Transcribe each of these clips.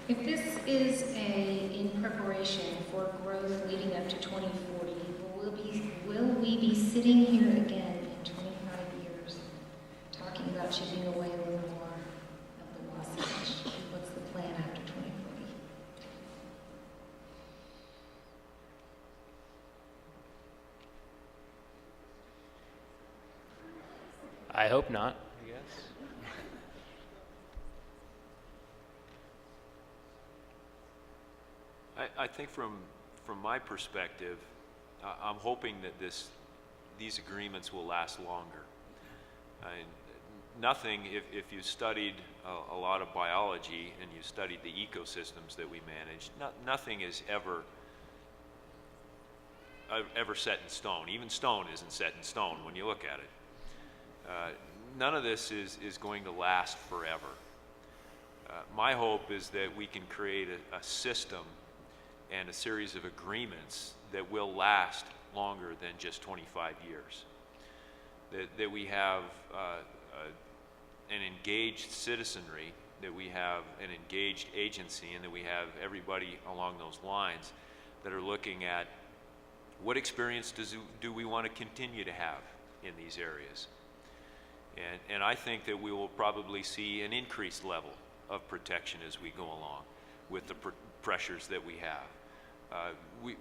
If this is in preparation for growth leading up to 2040, will we be sitting here again in 25 years talking about chipping away a little more of the Wasatch? What's the plan after 2040? I hope not, I guess. I think from my perspective, I'm hoping that these agreements will last longer. Nothing, if you studied a lot of biology and you studied the ecosystems that we manage, nothing is ever set in stone. Even stone isn't set in stone when you look at it. None of this is going to last forever. My hope is that we can create a system and a series of agreements that will last longer than just 25 years. That we have an engaged citizenry, that we have an engaged agency, and that we have everybody along those lines that are looking at what experience do we want to continue to have in these areas. And I think that we will probably see an increased level of protection as we go along with the pressures that we have.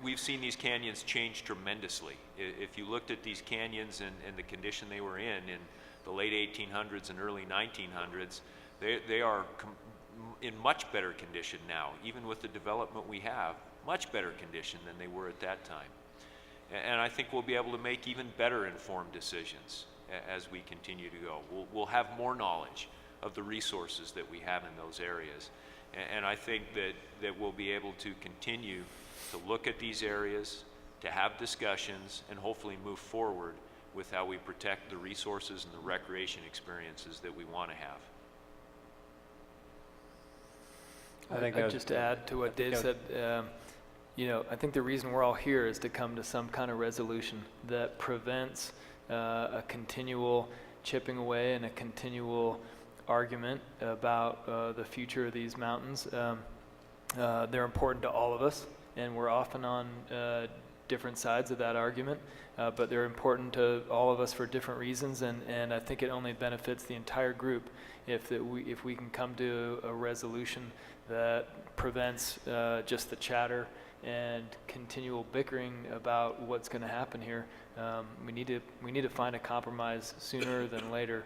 We've seen these canyons change tremendously. If you looked at these canyons and the condition they were in the late 1800s and early 1900s, they are in much better condition now, even with the development we have, much better condition than they were at that time. And I think we'll be able to make even better informed decisions as we continue to go. We'll have more knowledge of the resources that we have in those areas. And I think that we'll be able to continue to look at these areas, to have discussions, and hopefully move forward with how we protect the resources and the recreation experiences that we want to have. I think just to add to what Dave said, I think the reason we're all here is to come to some kind of resolution that prevents a continual chipping away and a continual argument about the future of these mountains. They're important to all of us, and we're often on different sides of that argument, but they're important to all of us for different reasons, and I think it only benefits the entire group if we can come to a resolution that prevents just the chatter and continual bickering about what's going to happen here. We need to find a compromise sooner than later,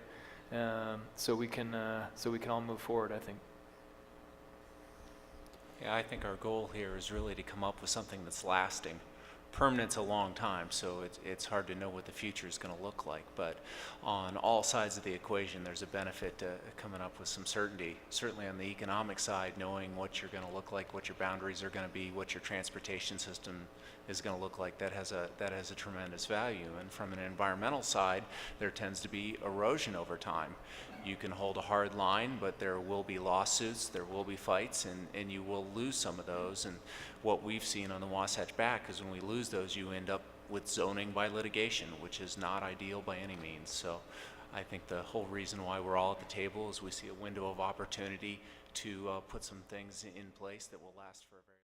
so we can all move forward, I think. Yeah, I think our goal here is really to come up with something that's lasting. Permanent's a long time, so it's hard to know what the future is going to look like. But on all sides of the equation, there's a benefit to coming up with some certainty. Certainly on the economic side, knowing what you're going to look like, what your boundaries are going to be, what your transportation system is going to look like, that has a tremendous value. And from an environmental side, there tends to be erosion over time. You can hold a hard line, but there will be lawsuits, there will be fights, and you will lose some of those. And what we've seen on the Wasatch Back is when we lose those, you end up with zoning by litigation, which is not ideal by any means. So I think the whole reason why we're all at the table is we see a window of opportunity to put some things in place that will last for a very